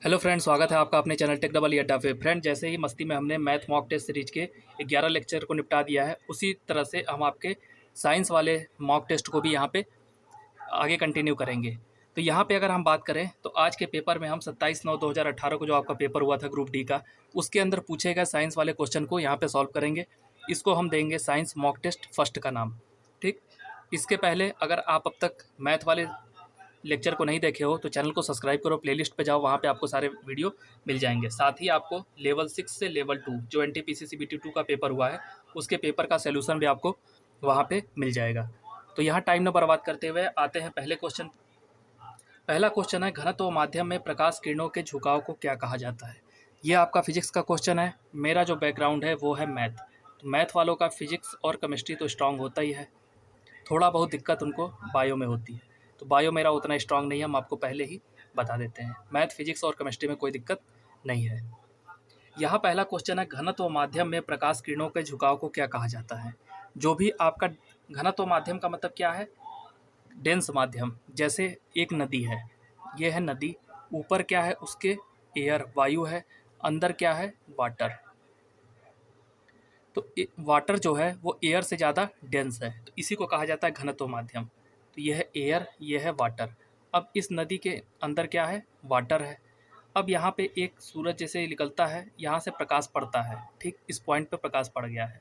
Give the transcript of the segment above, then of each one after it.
Hello friend, स्वागत है आपका अपने चैनल टेक डबल अड्डा पे। फ्रेंड, जैसे ही मस्ती में हमने मैथ मॉक टेस्ट सीरीज के 11 लेक्चर को निपटा दिया है, उसी तरह से हम आपके साइंस वाले मॉक टेस्ट को भी यहाँ पे आगे कंटिन्यू करेंगे। तो यहाँ पे अगर हम बात करें तो आज के पेपर में हम 27/9/2018 को जो आपका पेपर हुआ था ग्रुप डी का, उसके अंदर पूछे गए साइंस वाले क्वेश्चन को यहाँ पे सॉल्व करेंगे। इसको हम देंगे साइंस मॉक टेस्ट फर्स्ट का नाम। ठीक, इसके पहले अगर आप अब तक मैथ वाले लेक्चर को नहीं देखे हो तो चैनल को सब्सक्राइब करो, प्लेलिस्ट पे जाओ, वहाँ पे आपको सारे वीडियो मिल जाएंगे। साथ ही आपको लेवल 6 से लेवल 2 जो NTPC CBT 2 का पेपर हुआ है, उसके पेपर का सोल्यूशन भी आपको वहाँ पे मिल जाएगा। तो यहाँ टाइम न बर्बाद करते हुए आते हैं पहले क्वेश्चन। पहला क्वेश्चन है, घनत्व माध्यम में प्रकाश किरणों के झुकाव को क्या कहा जाता है। ये आपका फिजिक्स का क्वेश्चन है। मेरा जो बैकग्राउंड है वो है मैथ, तो मैथ वालों का फिजिक्स और केमिस्ट्री तो स्ट्रांग होता ही है, थोड़ा बहुत दिक्कत उनको बायो में होती है। तो बायो मेरा उतना स्ट्रांग नहीं है, हम आपको पहले ही बता देते हैं। मैथ, फिजिक्स और केमिस्ट्री में कोई दिक्कत नहीं है। यहाँ पहला क्वेश्चन है, घनत्व माध्यम में प्रकाश किरणों के झुकाव को क्या कहा जाता है। जो भी आपका घनत्व माध्यम का मतलब क्या है, डेंस माध्यम। जैसे एक नदी है, ये है नदी, ऊपर क्या है उसके एयर, वायु है, अंदर क्या है वाटर। तो वाटर जो है वो एयर से ज़्यादा डेंस है, तो इसी को कहा जाता है घनत्व माध्यम। तो यह है एयर, यह है वाटर। अब इस नदी के अंदर क्या है, वाटर है। अब यहाँ पे एक सूरज जैसे निकलता है, यहाँ से प्रकाश पड़ता है। ठीक, इस पॉइंट पे प्रकाश पड़ गया है,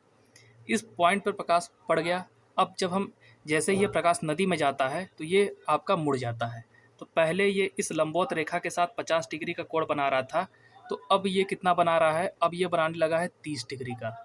इस पॉइंट पर प्रकाश पड़ गया। अब जब हम जैसे ये प्रकाश नदी में जाता है तो ये आपका मुड़ जाता है। तो पहले ये इस लंबवत रेखा के साथ 50 डिग्री का कोण बना रहा था, तो अब ये कितना बना रहा है, अब ये बनाने लगा है 30 डिग्री का।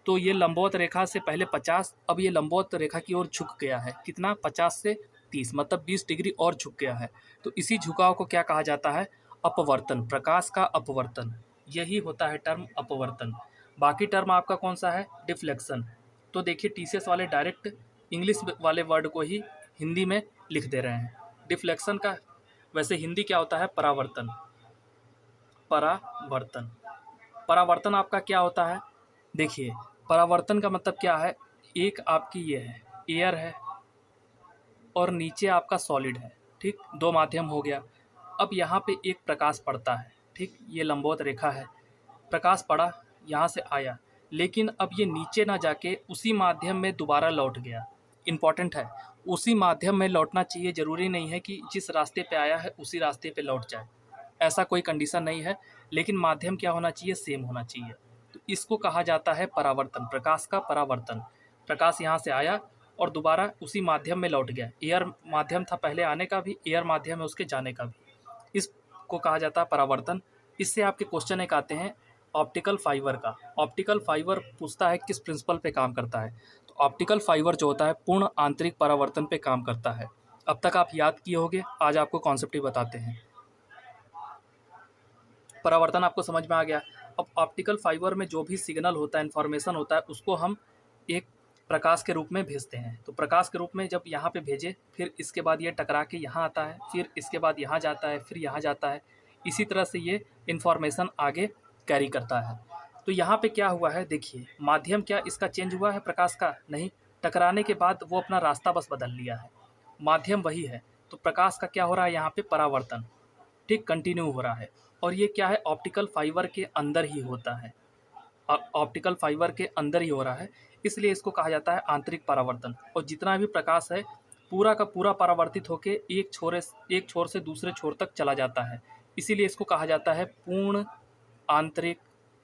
तो ये लंबवत रेखा से पहले 50, अब ये लंबवत रेखा की ओर झुक गया है। कितना, 50 से 30, मतलब 20 डिग्री और झुक गया है। तो इसी झुकाव को क्या कहा जाता है, अपवर्तन, प्रकाश का अपवर्तन। यही होता है टर्म अपवर्तन। बाकी टर्म आपका कौन सा है, डिफ्लेक्शन। तो देखिए TCS वाले डायरेक्ट इंग्लिश वाले वर्ड को ही हिंदी में लिख दे रहे हैं। डिफ्लेक्शन का वैसे हिंदी क्या होता है, परावर्तन। परावर्तन, परावर्तन आपका क्या होता है, देखिए परावर्तन का मतलब क्या है, एक आपकी ये है एयर है और नीचे आपका सॉलिड है। ठीक, दो माध्यम हो गया। अब यहाँ पे एक प्रकाश पड़ता है। ठीक, ये लंबवत रेखा है, प्रकाश पड़ा, यहाँ से आया, लेकिन अब ये नीचे ना जाके उसी माध्यम में दोबारा लौट गया। इम्पॉर्टेंट है, उसी माध्यम में लौटना चाहिए, ज़रूरी नहीं है कि जिस रास्ते पे आया है उसी रास्ते पे लौट जाए, ऐसा कोई कंडीशन नहीं है। लेकिन माध्यम क्या होना चाहिए, सेम होना चाहिए। तो इसको कहा जाता है परावर्तन, प्रकाश का परावर्तन। प्रकाश यहाँ से आया और दोबारा उसी माध्यम में लौट गया। एयर माध्यम था पहले आने का भी, एयर माध्यम है उसके जाने का भी, इसको कहा जाता है परावर्तन। इससे आपके क्वेश्चन एक आते हैं ऑप्टिकल फाइबर का। ऑप्टिकल फाइबर पूछता है किस प्रिंसिपल पे काम करता है। तो ऑप्टिकल फाइबर जो होता है पूर्ण आंतरिक परावर्तन पे काम करता है। अब तक आप याद किए होंगे, आज आपको कॉन्सेप्ट ही बताते हैं। परावर्तन आपको समझ में आ गया। अब ऑप्टिकल फाइबर में जो भी सिग्नल होता है, इन्फॉर्मेशन होता है, उसको हम एक प्रकाश के रूप में भेजते हैं। तो प्रकाश के रूप में जब यहाँ पे भेजे, फिर इसके बाद ये टकरा के यहाँ आता है, फिर इसके बाद यहाँ जाता है, फिर यहाँ जाता है। इसी तरह से ये इन्फॉर्मेशन आगे कैरी करता है। तो यहाँ पे क्या हुआ है, देखिए माध्यम क्या इसका चेंज हुआ है, प्रकाश का नहीं। टकराने के बाद वो अपना रास्ता बस बदल लिया है, माध्यम वही है। तो प्रकाश का क्या हो रहा है, यहाँ पे परावर्तन ठीक कंटिन्यू हो रहा है। और ये क्या है, ऑप्टिकल फाइबर के अंदर ही होता है, ऑप्टिकल फाइबर के अंदर ही हो रहा है, इसलिए इसको कहा जाता है आंतरिक परावर्तन। और जितना भी प्रकाश है पूरा का पूरा परावर्तित होकर एक छोर से दूसरे छोर तक चला जाता है, इसीलिए इसको कहा जाता है पूर्ण आंतरिक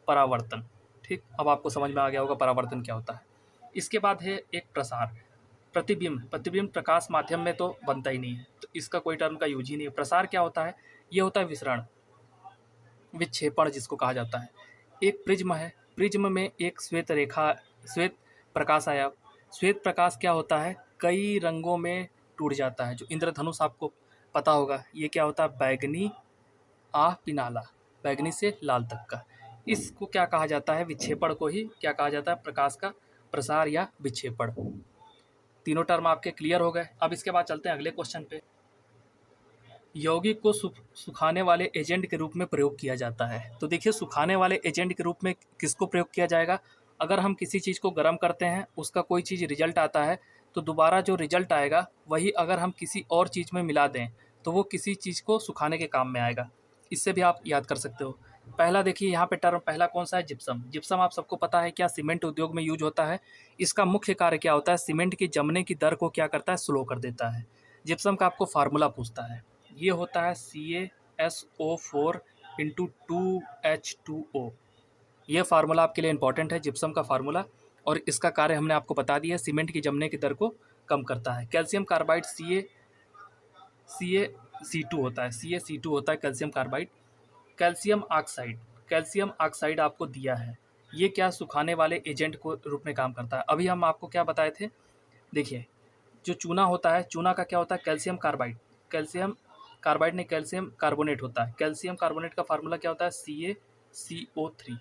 परावर्तन। ठीक, अब आपको समझ में आ गया होगा परावर्तन क्या होता है। इसके बाद है एक प्रसार, प्रतिबिंब। प्रतिबिंब प्रकाश माध्यम में तो बनता ही नहीं है, तो इसका कोई टर्म का यूज ही नहीं है। प्रसार क्या होता है, ये होता है विसरण, विक्षेपण जिसको कहा जाता है। एक प्रिज्म है, प्रिज्म में एक श्वेत रेखा, श्वेत प्रकाश आया। श्वेत प्रकाश क्या होता है, कई रंगों में टूट जाता है। जो इंद्रधनुष आपको पता होगा, ये क्या होता है, बैगनी आह पिनाला, बैगनी से लाल तक का। इसको क्या कहा जाता है, विक्षेपण को ही क्या कहा जाता है, प्रकाश का प्रसार या विक्षेपण। तीनों टर्म आपके क्लियर हो गए। अब इसके बाद चलते हैं अगले क्वेश्चन पे। यौगिक को सुखाने वाले एजेंट के रूप में प्रयोग किया जाता है। तो देखिए सुखाने वाले एजेंट के रूप में किसको प्रयोग किया जाएगा, अगर हम किसी चीज़ को गर्म करते हैं, उसका कोई चीज़ रिजल्ट आता है, तो दोबारा जो रिजल्ट आएगा वही अगर हम किसी और चीज़ में मिला दें तो वो किसी चीज़ को सुखाने के काम में आएगा। इससे भी आप याद कर सकते हो। पहला देखिए यहाँ पे टर्म पहला कौन सा है, जिप्सम। जिप्सम आप सबको पता है क्या सीमेंट उद्योग में यूज होता है। इसका मुख्य कार्य क्या होता है, सीमेंट की जमने की दर को क्या करता है, स्लो कर देता है। जिप्सम का आपको फार्मूला पूछता है, ये होता है CaSO4 इंटू 2H2O। ये फार्मूला आपके लिए इंपॉर्टेंट है, जिप्सम का फार्मूला, और इसका कार्य हमने आपको बता दिया है, सीमेंट की जमने की दर को कम करता है। कैल्शियम कार्बाइड CaC2 होता है, CaC2 होता है calcium carbide. Calcium oxide, calcium oxide आपको दिया है, ये क्या सुखाने वाले एजेंट को रूप में काम करता है। अभी हम आपको क्या बताए थे, देखिए जो चूना होता है, चूना का क्या होता है, कैल्शियम कार्बाइड। कैल्शियम कार्बाइड नहीं, कैल्शियम कार्बोनेट होता है। कैल्शियम कार्बोनेट का फार्मूला क्या होता है, CaCO3।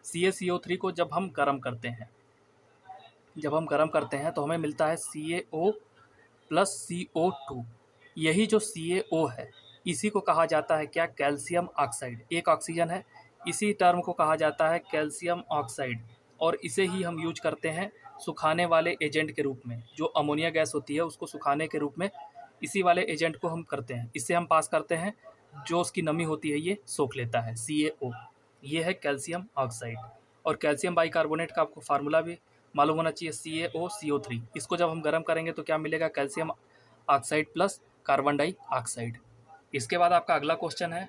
CaCO3 को जब हम गर्म करते हैं, तो हमें मिलता है CaO प्लस CO2। यही जो CaO है, इसी को कहा जाता है क्या, कैल्शियम ऑक्साइड। एक ऑक्सीजन है, इसी टर्म को कहा जाता है कैल्शियम ऑक्साइड, और इसे ही हम यूज करते हैं सुखाने वाले एजेंट के रूप में। जो अमोनिया गैस होती है उसको सुखाने के रूप में इसी वाले एजेंट को हम करते हैं, इससे हम पास करते हैं, जो उसकी नमी होती है ये सोख लेता है, CaO। ये है कैल्शियम ऑक्साइड। और कैल्शियम बाइकार्बोनेट का आपको फार्मूला भी मालूम होना चाहिए, CaOCO3। इसको जब हम गर्म करेंगे तो क्या मिलेगा, calcium oxide plus carbon dioxide. इसके बाद आपका अगला क्वेश्चन है,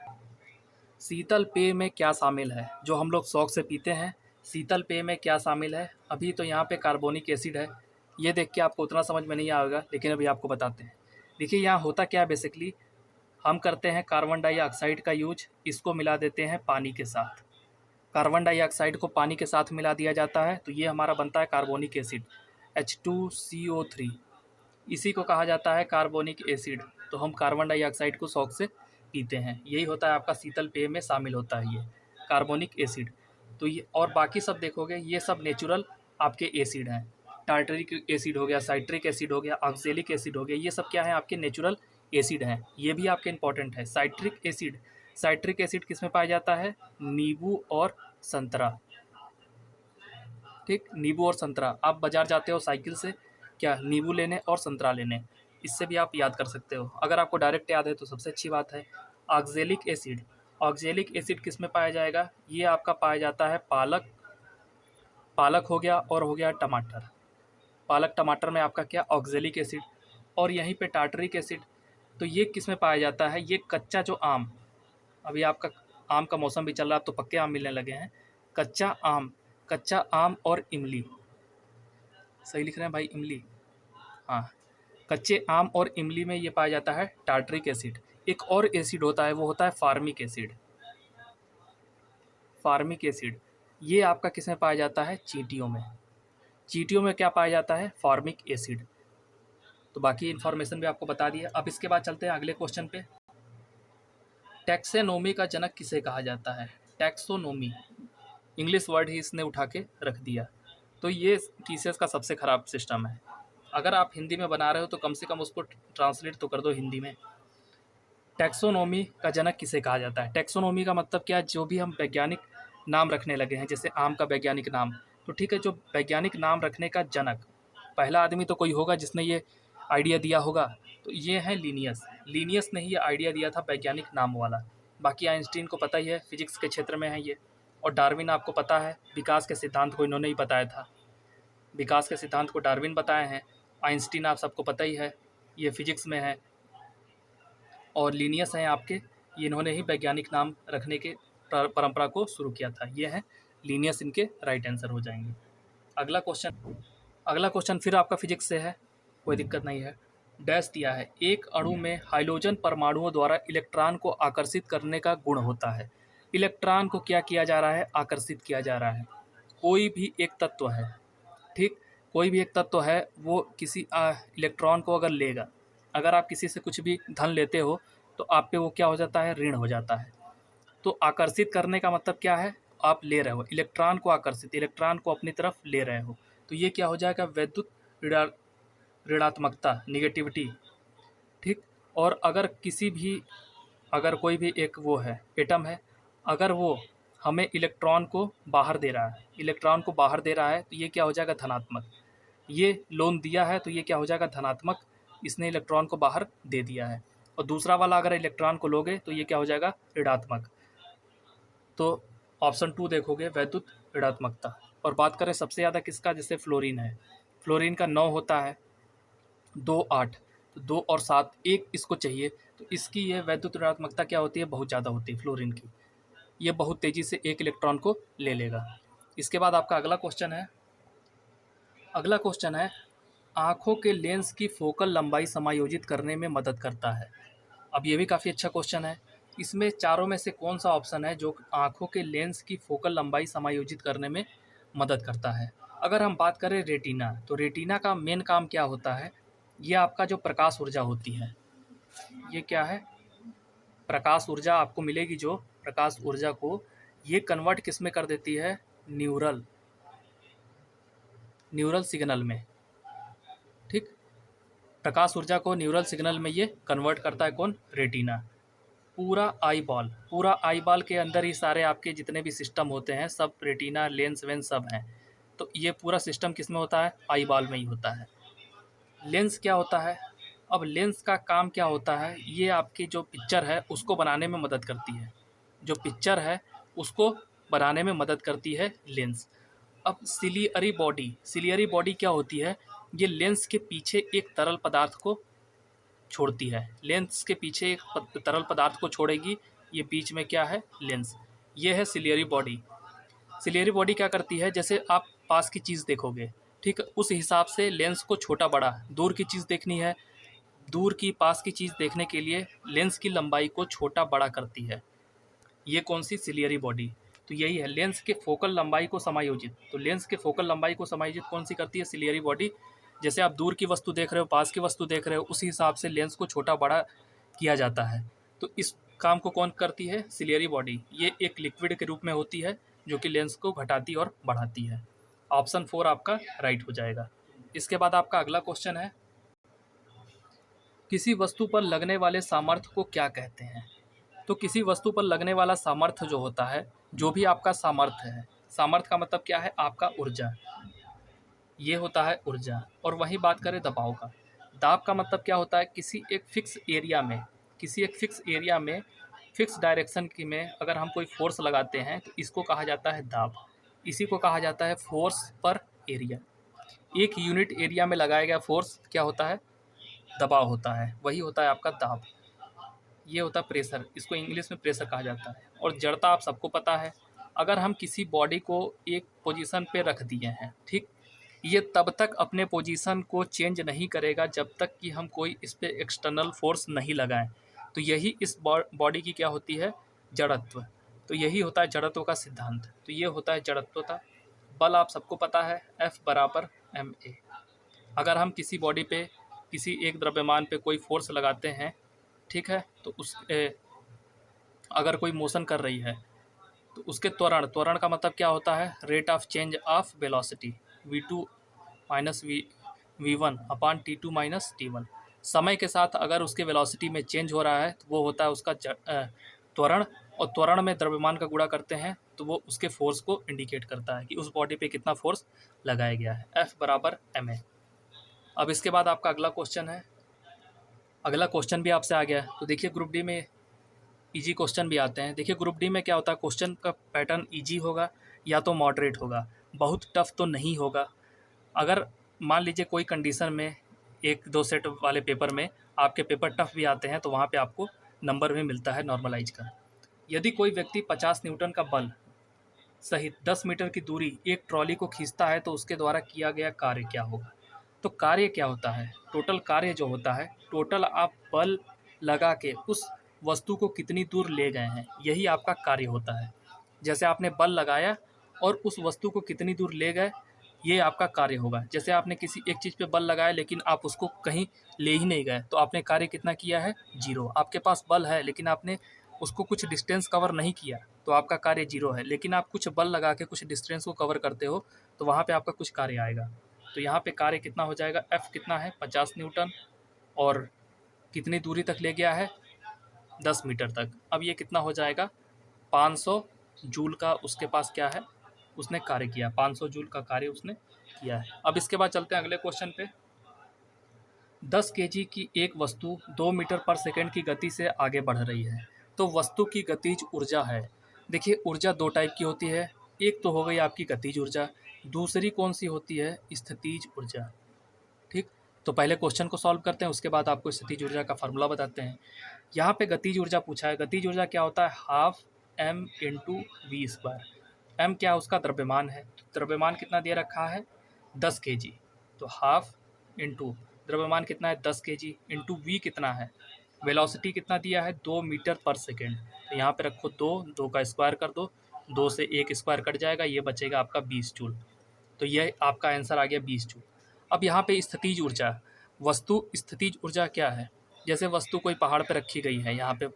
शीतल पेय में क्या शामिल है, जो हम लोग शौक से पीते हैं, शीतल पेय में क्या शामिल है। अभी तो यहाँ पे कार्बोनिक एसिड है, ये देख के आपको उतना समझ में नहीं आएगा, लेकिन अभी आपको बताते हैं। देखिए यहाँ होता क्या है, बेसिकली हम करते हैं कार्बन डाइऑक्साइड का यूज, इसको मिला देते हैं पानी के साथ। कार्बन डाइऑक्साइड को पानी के साथ मिला दिया जाता है तो ये हमारा बनता है कार्बोनिक एसिड, H2CO3। इसी को कहा जाता है कार्बोनिक एसिड। तो हम कार्बन डाइऑक्साइड को शौक से पीते हैं, यही होता है आपका शीतल पेय में शामिल होता है ये कार्बोनिक एसिड। तो ये और बाकी सब देखोगे, ये सब नेचुरल आपके एसिड हैं। टार्टरिक एसिड हो गया, साइट्रिक एसिड हो गया, ऑक्जेलिक एसिड हो गया, ये सब क्या है, आपके नेचुरल एसिड हैं। ये भी आपके इंपॉर्टेंट है। साइट्रिक एसिड, साइट्रिक एसिड किस में पाया जाता है, नींबू और संतरा। ठीक, नींबू और संतरा, आप बाजार जाते हो साइकिल से क्या, नींबू लेने और संतरा लेने, इससे भी आप याद कर सकते हो। अगर आपको डायरेक्ट याद है तो सबसे अच्छी बात है। ऑक्जेलिक एसिड, ऑक्जेलिक एसिड किस में पाया जाएगा, ये आपका पाया जाता है पालक, पालक हो गया और हो गया टमाटर। पालक टमाटर में आपका क्या, ऑक्जेलिक एसिड। और यहीं पे टार्टरिक एसिड, तो ये किस में पाया जाता है, ये कच्चा जो आम, अभी आपका आम का मौसम भी चल रहा है, अब तो पक्के आम मिलने लगे हैं। कच्चा आम, कच्चा आम और इमली, सही लिख रहे हैं भाई, इमली, हाँ, कच्चे आम और इमली में ये पाया जाता है टार्टरिक एसिड। एक और एसिड होता है, वो होता है फार्मिक एसिड। फार्मिक एसिड ये आपका किस में पाया जाता है, चींटियों में। चींटियों में क्या पाया जाता है, फार्मिक एसिड। तो बाकी इन्फॉर्मेशन भी आपको बता दिया। अब इसके बाद चलते हैं अगले क्वेश्चन पे। टैक्सेनोमी का जनक किसे कहा जाता है, टैक्सोनोमी, इंग्लिश वर्ड ही इसने उठा के रख दिया। तो ये टीसीएस का सबसे ख़राब सिस्टम है। अगर आप हिंदी में बना रहे हो तो कम से कम उसको ट्रांसलेट तो कर दो हिंदी में। टैक्सोनोमी का जनक किसे कहा जाता है। टैक्सोनोमी का मतलब क्या है, जो भी हम वैज्ञानिक नाम रखने लगे हैं, जैसे आम का वैज्ञानिक नाम, तो ठीक है, जो वैज्ञानिक नाम रखने का जनक, पहला आदमी तो कोई होगा जिसने ये आइडिया दिया होगा, तो ये है लीनियस। लीनियस ने ही ये आइडिया दिया था वैज्ञानिक नाम वाला। बाकी आइंस्टीन को पता ही है, फिजिक्स के क्षेत्र में है ये। और डार्विन आपको पता है, विकास के सिद्धांत को इन्होंने ही बताया था। विकास के सिद्धांत को डार्विन बताए हैं। आइंस्टीन आप सबको पता ही है, ये फिजिक्स में है। और लीनियस हैं आपके, ये इन्होंने ही वैज्ञानिक नाम रखने के परंपरा को शुरू किया था। ये है लीनियस, इनके राइट आंसर हो जाएंगे। अगला क्वेश्चन फिर आपका फिजिक्स से है, कोई दिक्कत नहीं है। डैश दिया है, एक अणु में हाइड्रोजन परमाणुओं द्वारा इलेक्ट्रॉन को आकर्षित करने का गुण होता है। इलेक्ट्रॉन को क्या किया जा रहा है, आकर्षित किया जा रहा है। कोई भी एक तत्व है, ठीक, कोई भी एक तत्व है, वो किसी इलेक्ट्रॉन को अगर लेगा, अगर आप किसी से कुछ भी धन लेते हो तो आप पे वो क्या हो जाता है, ऋण हो जाता है। तो आकर्षित करने का मतलब क्या है, आप ले रहे हो इलेक्ट्रॉन को, आकर्षित, इलेक्ट्रॉन को अपनी तरफ ले रहे हो, तो ये क्या हो जाएगा, वैद्युत ऋणात्मकता, निगेटिविटी, ठीक। और अगर किसी भी, अगर कोई भी एक वो है, एटम है, अगर वो हमें इलेक्ट्रॉन को बाहर दे रहा है, इलेक्ट्रॉन को बाहर दे रहा है, तो ये क्या हो जाएगा, धनात्मक। ये लोन दिया है तो ये क्या हो जाएगा, धनात्मक, इसने इलेक्ट्रॉन को बाहर दे दिया है। और दूसरा वाला अगर इलेक्ट्रॉन को लोगे तो ये क्या हो जाएगा, ऋणात्मक। तो ऑप्शन 2 देखोगे, वैद्युत ऋणात्मकता। और बात करें सबसे ज़्यादा किसका, जैसे फ्लोरीन है, फ्लोरीन का 9 होता है, 2 8, तो 2 और 7 1 इसको चाहिए, तो इसकी ये वैद्युत ऋणात्मकता क्या होती है, बहुत ज़्यादा होती है फ्लोरीन की। ये बहुत तेज़ी से एक इलेक्ट्रॉन को ले लेगा। इसके बाद आपका अगला क्वेश्चन है, अगला क्वेश्चन है आँखों के लेंस की फोकल लंबाई समायोजित करने में मदद करता है। अब ये भी काफ़ी अच्छा क्वेश्चन है। इसमें चारों में से कौन सा ऑप्शन है जो आँखों के लेंस की फोकल लंबाई समायोजित करने में मदद करता है। अगर हम बात करें रेटिना, तो रेटिना का मेन काम क्या होता है, ये आपका जो प्रकाश ऊर्जा होती है, ये क्या है, प्रकाश ऊर्जा आपको मिलेगी, जो प्रकाश ऊर्जा को ये कन्वर्ट किस में कर देती है, न्यूरल सिग्नल में। ठीक, प्रकाश ऊर्जा को न्यूरल सिग्नल में ये कन्वर्ट करता है कौन, रेटिना। पूरा आई बॉल के अंदर ही सारे आपके जितने भी सिस्टम होते हैं सब रेटिना लेंस वेंस सब हैं। तो ये पूरा सिस्टम किस में होता है, आई बॉल में ही होता है। लेंस क्या होता है, अब लेंस का काम क्या होता है, ये आपकी जो पिक्चर है उसको बनाने में मदद करती है, जो पिक्चर है उसको बनाने में मदद करती है लेंस। अब सिलियरी बॉडी क्या होती है, ये लेंस के पीछे एक तरल पदार्थ को छोड़ती है, लेंस के पीछे एक तरल पदार्थ को छोड़ेगी, ये बीच में क्या है, लेंस। ये है सिलियरी बॉडी। सिलियरी बॉडी क्या करती है, जैसे आप पास की चीज़ देखोगे, ठीक, उस हिसाब से लेंस को छोटा बड़ा, दूर की चीज़ देखनी है, दूर की पास की चीज़ देखने के लिए लेंस की लंबाई को छोटा बड़ा करती है। ये कौन सी, सिलियरी बॉडी। तो यही है लेंस के फोकल लंबाई को समायोजित। तो लेंस के फोकल लंबाई को समायोजित कौन सी करती है, सिलियरी बॉडी। जैसे आप दूर की वस्तु देख रहे हो, पास की वस्तु देख रहे हो, उसी हिसाब से लेंस को छोटा बड़ा किया जाता है। तो इस काम को कौन करती है, सिलियरी बॉडी। ये एक लिक्विड के रूप में होती है जो कि लेंस को घटाती और बढ़ाती है। ऑप्शन 4 आपका राइट हो जाएगा। इसके बाद आपका अगला क्वेश्चन है, किसी वस्तु पर लगने वाले सामर्थ्य को क्या कहते हैं। तो किसी वस्तु पर लगने वाला सामर्थ्य जो होता है, जो भी आपका सामर्थ्य है, सामर्थ्य का मतलब क्या है, आपका ऊर्जा, ये होता है ऊर्जा। और वहीं बात करें दबाव का, दाब का मतलब क्या होता है, किसी एक फिक्स एरिया में फिक्स डायरेक्शन की में अगर हम कोई फोर्स लगाते हैं तो इसको कहा जाता है दाब। इसी को कहा जाता है फोर्स पर एरिया। एक यूनिट एरिया में लगाया गया फोर्स क्या होता है, दबाव होता है, वही होता है आपका दाब। ये होता है प्रेशर, इसको इंग्लिश में प्रेशर कहा जाता है। और जड़ता आप सबको पता है, अगर हम किसी बॉडी को एक पोजीशन पे रख दिए हैं, ठीक, ये तब तक अपने पोजीशन को चेंज नहीं करेगा जब तक कि हम कोई इस पर एक्सटर्नल फोर्स नहीं लगाएं। तो यही इस बॉडी की क्या होती है, जड़त्व। तो यही होता है जड़त्व का सिद्धांत। तो ये होता है जड़त्वता। बल आप सबको पता है, F बराबर ma। अगर हम किसी बॉडी पे किसी एक द्रव्यमान पे कोई फोर्स लगाते हैं, ठीक है, तो अगर कोई मोशन कर रही है तो उसके त्वरण का मतलब क्या होता है, rate of change of velocity, v2 minus v1 upon t2 minus t1। समय के साथ अगर उसके वेलोसिटी में चेंज हो रहा है तो वो होता है उसका त्वरण। और त्वरण में द्रव्यमान का गुणा करते हैं तो वो उसके फोर्स को इंडिकेट करता है कि उस बॉडी पे कितना फोर्स लगाया गया है। F बराबर ma। अब इसके बाद आपका अगला क्वेश्चन है, अगला क्वेश्चन भी आपसे आ गया है। तो देखिए ग्रुप डी में इजी क्वेश्चन भी आते हैं। देखिए ग्रुप डी में क्या होता है, क्वेश्चन का पैटर्न इजी होगा या तो मॉडरेट होगा, बहुत टफ तो नहीं होगा। अगर मान लीजिए कोई कंडीशन में 1-2 सेट वाले पेपर में आपके पेपर टफ भी आते हैं तो वहाँ पे आपको नंबर भी मिलता है नॉर्मलाइज का। यदि कोई व्यक्ति 50 न्यूटन का बल सहित 10 मीटर की दूरी एक ट्रॉली को खींचता है तो उसके द्वारा किया गया कार्य क्या होगा। तो कार्य क्या होता है, टोटल कार्य जो होता है, टोटल आप बल लगा के उस वस्तु को कितनी दूर ले गए हैं, यही आपका कार्य होता है। जैसे आपने बल लगाया और उस वस्तु को कितनी दूर ले गए, ये आपका कार्य होगा। जैसे आपने किसी एक चीज़ पे बल लगाया लेकिन आप उसको कहीं ले ही नहीं गए तो आपने कार्य कितना किया है, 0। आपके पास बल है लेकिन आपने उसको कुछ डिस्टेंस कवर नहीं किया तो आपका कार्य 0 है। लेकिन आप कुछ बल लगा के कुछ डिस्टेंस को कवर करते हो तो वहाँ पे आपका कुछ कार्य आएगा। तो यहाँ पे कार्य कितना हो जाएगा, F कितना है, 50 न्यूटन, और कितनी दूरी तक ले गया है, 10 मीटर तक। अब ये कितना हो जाएगा, 500 जूल का उसके पास क्या है, उसने कार्य किया, 500 जूल का कार्य उसने किया है। अब इसके बाद चलते हैं अगले क्वेश्चन पे। 10 केजी की एक वस्तु 2 मीटर पर सेकंड की गति से आगे बढ़ रही है, तो वस्तु की गतिज ऊर्जा है। देखिए ऊर्जा दो टाइप की होती है, एक तो हो गई आपकी गतिज ऊर्जा, दूसरी कौन सी होती है, स्थितिज ऊर्जा। ठीक, तो पहले क्वेश्चन को सॉल्व करते हैं, उसके बाद आपको स्थितिज ऊर्जा का फार्मूला बताते हैं। यहाँ पे गतिज ऊर्जा पूछा है, गतिज ऊर्जा क्या होता है, half M into V square. M क्या उसका द्रव्यमान है, द्रव्यमान कितना दिया रखा है 10 केजी, तो हाफ इंटू द्रव्यमान कितना है 10 केजी इंटू वी कितना है, वेलोसिटी कितना दिया है 2 मीटर पर सेकेंड, तो यहाँ पे रखो 2, 2 का स्क्वायर कर दो, 2 से 1 स्क्वायर कट जाएगा, ये बचेगा आपका 20 जूल। तो यह आपका आंसर आ गया 20 जूल। अब यहाँ पे स्थितिज ऊर्जा, वस्तु स्थितिज ऊर्जा क्या है, जैसे वस्तु कोई पहाड़ पे रखी गई है यहाँ पे,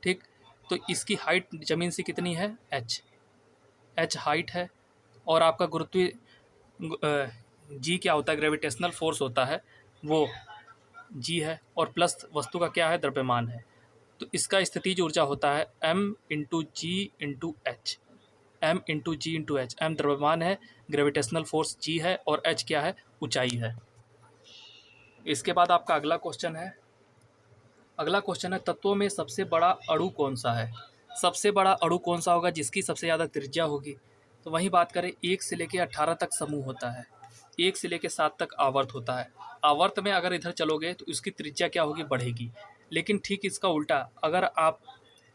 ठीक, तो इसकी हाइट ज़मीन से कितनी है, एच हाइट है, और आपका गुरुत्वीय जी क्या होता है, ग्रेविटेशनल फोर्स होता है वो जी है, और प्लस वस्तु का क्या है, द्रव्यमान है। तो इसका स्थितिज ऊर्जा होता है एम इंटू जी इंटू एच, एम इंटू जी इंटू एच, एम द्रव्यमान है, ग्रेविटेशनल फोर्स जी है, और एच क्या है, ऊंचाई है। इसके बाद आपका अगला क्वेश्चन है, अगला क्वेश्चन है तत्वों में सबसे बड़ा अणु कौन सा है, सबसे बड़ा अणु कौन सा होगा जिसकी सबसे ज़्यादा त्रिज्या होगी। तो वहीं बात करें, 1 से लेकर 18 तक समूह होता है, 1 से लेकर 7 तक आवर्त होता है। आवर्त में अगर इधर चलोगे तो इसकी त्रिज्या क्या होगी, बढ़ेगी। लेकिन ठीक इसका उल्टा, अगर आप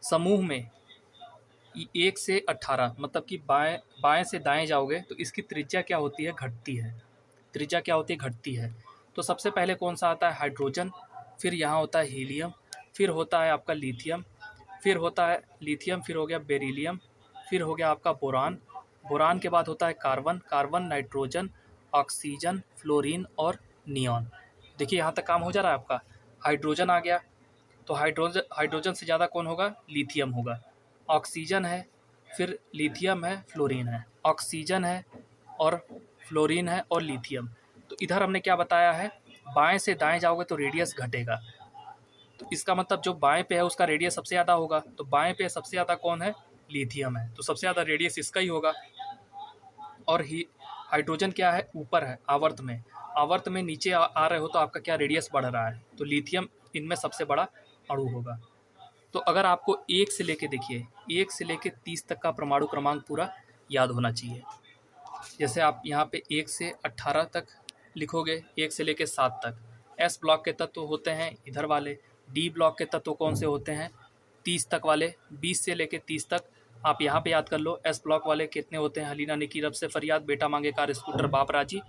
समूह में 1 से 18 मतलब कि बाएं बाएं से दाएं जाओगे तो इसकी त्रिज्या क्या होती है, घटती है, त्रिज्या क्या होती है, घटती है। तो सबसे पहले कौन सा आता है, हाइड्रोजन, फिर यहाँ होता है हीलियम, फिर होता है आपका लिथियम, फिर होता है लिथियम, फिर हो गया बेरिलियम, फिर हो गया आपका बोरान, बोरान के बाद होता है carbon, carbon, nitrogen, oxygen, fluorine और नियॉन। देखिए यहाँ तक काम हो जा रहा है आपका। हाइड्रोजन आ गया, तो हाइड्रोजन हाइड्रोजन से ज़्यादा कौन होगा, लिथियम होगा। ऑक्सीजन है, फिर लिथियम है, फ्लोरीन है, ऑक्सीजन है और फ्लोरीन है और लिथियम। तो इधर हमने क्या बताया है, बाएं से दाएं जाओगे तो रेडियस घटेगा, तो इसका मतलब जो बाएं पे है उसका रेडियस सबसे ज़्यादा होगा, तो बाएं पे सबसे ज़्यादा कौन है, लिथियम है, तो सबसे ज़्यादा रेडियस इसका ही होगा। और ही हाइड्रोजन क्या है, ऊपर है आवर्त में, आवर्त में नीचे आ रहे हो तो आपका क्या रेडियस बढ़ रहा है, तो लिथियम इनमें सबसे बड़ा अणु होगा। तो अगर आपको 1 से लेके देखिए 1 से लेके 30 तक का परमाणु क्रमांक पूरा याद होना चाहिए। जैसे आप यहाँ पे 1 से 18 तक लिखोगे, 1 से लेके 7 तक। एस ब्लॉक के तत्व होते हैं इधर वाले, डी ब्लॉक के तत्व कौन से होते हैं, 30 तक वाले, 20 से लेके 30 तक आप यहाँ पे याद कर लो। एस ब्लॉक वाले कितने होते हैं, हलीना ने की रब से फरियाद, बेटा मांगे कार स्कूटर बाप राजी।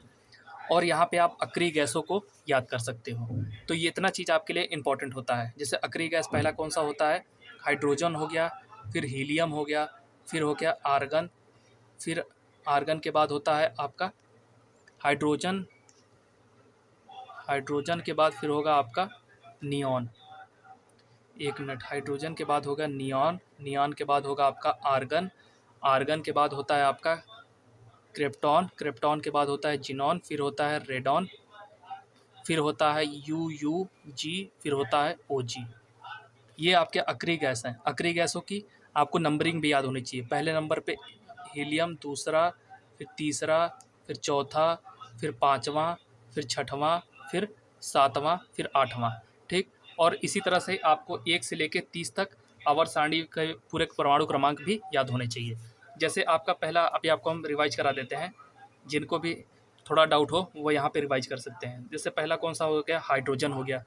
और यहाँ पे आप अक्रिय गैसों को याद कर सकते हो। तो ये इतना चीज़ आपके लिए इंपॉर्टेंट होता है। जैसे अक्रिय गैस पहला कौन सा होता है, हाइड्रोजन हो गया, फिर हीलियम हो गया, फिर हो गया आर्गन, फिर आर्गन के बाद होता है आपका हाइड्रोजन, हाइड्रोजन के बाद फिर होगा आपका नियॉन, एक मिनट, हाइड्रोजन के बाद होगा नियॉन, नियॉन के बाद होगा आपका आर्गन, आर्गन के बाद होता है आपका क्रिप्टॉन, क्रिप्टॉन के बाद होता है जिनॉन, फिर होता है रेडॉन, फिर होता है UUG, फिर होता है OG। ये आपके अक्रिय गैस हैं। अक्रिय गैसों की आपको नंबरिंग भी याद होनी चाहिए, पहले नंबर पे हीलियम, दूसरा, फिर तीसरा, फिर चौथा, फिर पाँचवा, फिर छठवां, फिर सातवां, फिर आठवां। ठीक, और इसी तरह से आपको 1 से लेकर 30 तक आवर्त सारणी के पूरे परमाणु क्रमांक भी याद होने चाहिए। जैसे आपका पहला, अभी आपको हम रिवाइज करा देते हैं, जिनको भी थोड़ा डाउट हो वो यहाँ पे रिवाइज कर सकते हैं। जैसे पहला कौन सा हो गया, हाइड्रोजन हो गया,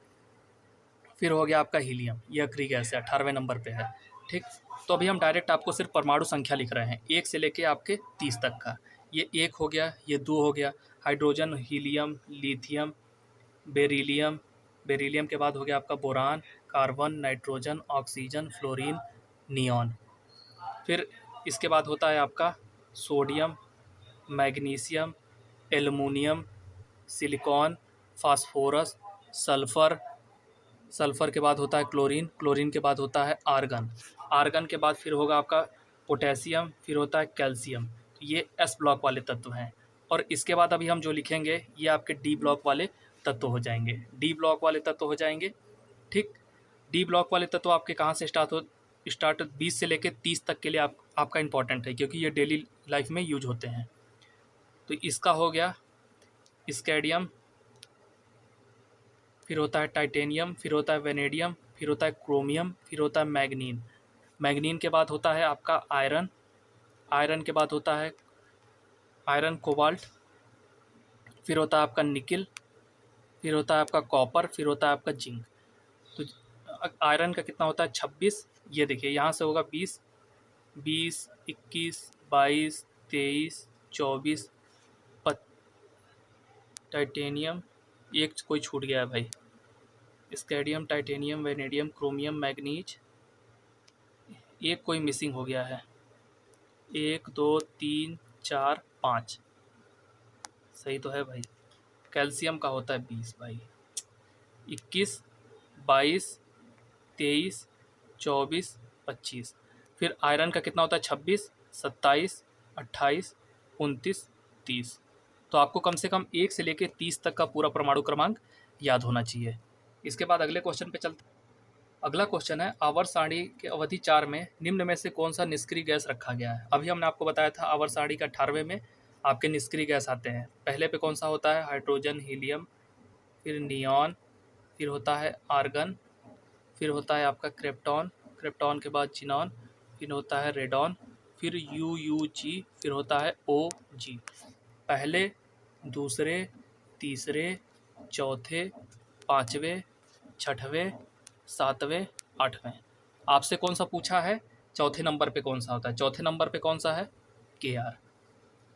फिर हो गया आपका हीलियम, ये अक्रिय गैस है, 18वें नंबर पे है। ठीक, तो अभी हम डायरेक्ट आपको सिर्फ परमाणु संख्या लिख रहे हैं 1 से लेके आपके 30 तक का। ये 1 हो गया, ये 2 हो गया, hydrogen, helium, lithium, beryllium, beryllium के बाद हो गया आपका boron, carbon, nitrogen, oxygen, fluorine, neon. फिर इसके बाद होता है आपका sodium, magnesium, aluminium, silicon, phosphorus, sulphur, sulphur के बाद होता है क्लोरीन, क्लोरीन के बाद होता है आर्गन, आर्गन के बाद फिर होगा आपका पोटेशियम, फिर होता है कैल्शियम। ये एस ब्लॉक वाले तत्व हैं। और इसके बाद अभी हम जो लिखेंगे ये आपके डी ब्लॉक वाले तत्व हो जाएंगे, डी ब्लॉक वाले तत्व हो जाएंगे। ठीक, डी ब्लॉक वाले तत्व आपके कहाँ से स्टार्ट 20 से लेकर 30 तक के लिए आपका इंपॉर्टेंट है, क्योंकि ये डेली लाइफ में यूज होते हैं। तो इसका हो गया स्कैडियम, फिर होता है टाइटेनियम, फिर होता है वेनेडियम, फिर होता है क्रोमियम, फिर होता है मैग्नीन। मैग्नीन के बाद होता है आपका आयरन, आयरन के बाद होता है आयरन कोबाल्ट, फिर होता है आपका निकिल, फिर होता है आपका कॉपर, फिर होता है आपका जिंक। तो आयरन का कितना होता है 26, ये देखिए यहाँ से होगा 20, 20, 21, 22, 23, 24, टाइटेनियम, एक कोई छूट गया है भाई, स्कैडियम, टाइटेनियम, वेनेडियम, क्रोमियम, मैग्नीज, एक कोई मिसिंग हो गया है, 1 2 3 4 5, सही तो है भाई। कैल्शियम का होता है 20 भाई, 21, 22, 23, 24, 25। फिर आयरन का कितना होता है 26, 27, 28, 29, 30। तो आपको कम से कम 1 से लेकर 30 तक का पूरा परमाणु क्रमांक याद होना चाहिए। इसके बाद अगले क्वेश्चन पे चलते। अगला क्वेश्चन है, आवर्त सारणी के अवधि 4 में निम्न में से कौन सा निष्क्रिय गैस रखा गया है। अभी हमने आपको बताया था आवर्त सारणी के 18वें में आपके निष्क्रिय गैस आते हैं। पहले पे कौन सा होता है, हाइड्रोजन, हीलियम, फिर नियॉन, फिर होता है आर्गन, फिर होता है आपका क्रिप्टॉन, क्रिप्टॉन के बाद जिनॉन, फिर होता है रेडॉन, फिर UUG, फिर होता है OG। पहले, दूसरे, तीसरे, चौथे, पाँचवें, छठवें, सातवें, आठवें। आपसे कौन सा पूछा है, चौथे नंबर पे कौन सा होता है। चौथे नंबर पे कौन सा है, KR,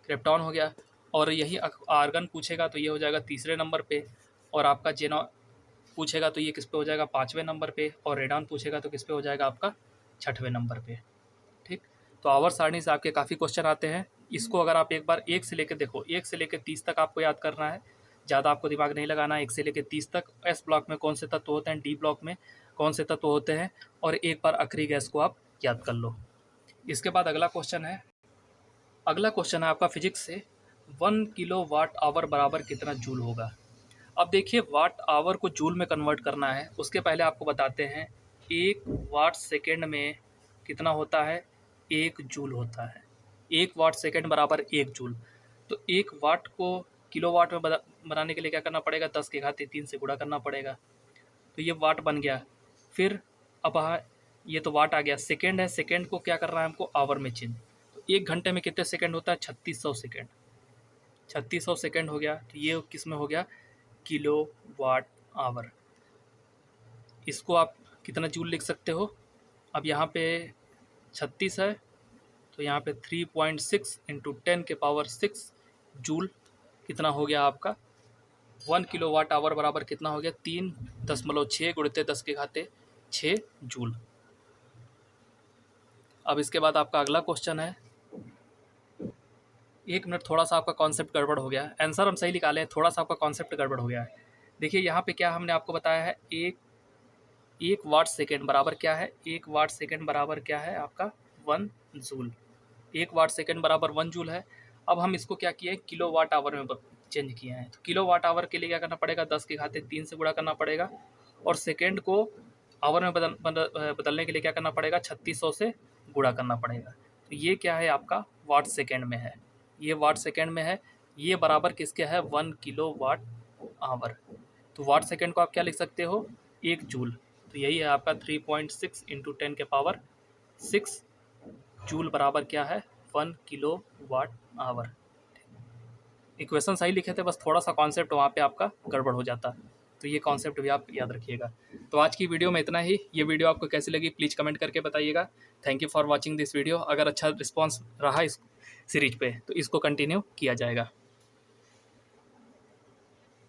क्रिप्टॉन हो गया। और यही आर्गन पूछेगा तो ये हो जाएगा तीसरे नंबर पे, और आपका जेनॉन पूछेगा तो ये किस पे हो जाएगा, 5वें नंबर पे, और रेडॉन पूछेगा तो किस पे हो जाएगा आपका 6वें नंबर पे। ठीक, तो आवर्त सारणी से आपके काफ़ी क्वेश्चन आते हैं। इसको अगर आप एक बार 1 से लेकर देखो, 1 से लेकर 30 तक आपको याद करना है, ज़्यादा आपको दिमाग नहीं लगाना है। 1 से लेकर 30 तक एस ब्लॉक में कौन से तत्व होते हैं, डी ब्लॉक में कौन से तत्व होते हैं, और एक बार आखिरी गैस को आप याद कर लो। इसके बाद अगला क्वेश्चन है, अगला क्वेश्चन है आपका फिजिक्स से, 1 किलो वाट आवर बराबर कितना जूल होगा। अब देखिए, वाट आवर को जूल में कन्वर्ट करना है, उसके पहले आपको बताते हैं 1 वाट सेकेंड में कितना होता है, 1 जूल होता है। 1 वाट सेकेंड बराबर 1 जूल। तो 1 वाट को किलो वाट में बनाने के लिए क्या करना पड़ेगा, 10 के घात 3 से गुणा करना पड़ेगा। तो ये वाट बन गया। फिर अब ये तो वाट आ गया, सेकेंड है, सेकेंड को क्या करना है हमको, आवर में चेंज। तो 1 घंटे में कितने सेकेंड होता है, 3600 सेकेंड। 3600 सेकेंड हो गया, तो ये किस में हो गया, किलो वाट आवर। इसको आप कितना जूल लिख सकते हो, अब यहाँ पे 36 है तो यहाँ पे 3.6 इंटू 10 के पावर 6 जूल कितना हो गया आपका, 1 किलो वाट आवर बराबर कितना हो गया, 3.6 गुणित 10 के घाते 6 जूल। अब इसके बाद आपका अगला क्वेश्चन है, 1 मिनट, थोड़ा सा आपका कॉन्सेप्ट गड़बड़ हो गया है। आंसर हम सही निकाले हैं, थोड़ा सा आपका कॉन्सेप्ट गड़बड़ हो गया है। देखिए यहाँ पे क्या हमने आपको बताया है, एक वाट सेकेंड बराबर क्या है, 1 वाट सेकेंड बराबर क्या है आपका 1 जूल। 1 वाट सेकेंड बराबर 1 जूल है। अब हम इसको क्या किए, किलो वाट आवर में चेंज किए हैं। तो किलो वाट आवर के लिए क्या करना पड़ेगा, 10 के घाते 3 से गुणा करना पड़ेगा, और सेकेंड को आवर में बदलने के लिए क्या करना पड़ेगा, 3600 से गुणा करना पड़ेगा। तो ये क्या है आपका, वाट सेकेंड में है, ये वाट सेकेंड में है, ये बराबर किसके है, 1 किलो वाट आवर। तो वाट सेकेंड को आप क्या लिख सकते हो, 1 जूल। तो यही है आपका 3.6 इंटू 10 के पावर 6 जूल बराबर क्या है, 1 किलो वाट आवर। इक्वेशन सही लिखे थे, बस थोड़ा सा कॉन्सेप्ट वहाँ पे आपका गड़बड़ हो जाता, तो ये कॉन्सेप्ट भी आप याद रखिएगा। तो आज की वीडियो में इतना ही। ये वीडियो आपको कैसी लगी प्लीज़ कमेंट करके बताइएगा। Thank you for watching this video. अगर अच्छा रिस्पॉन्स रहा इस सीरीज पे तो इसको कंटिन्यू किया जाएगा।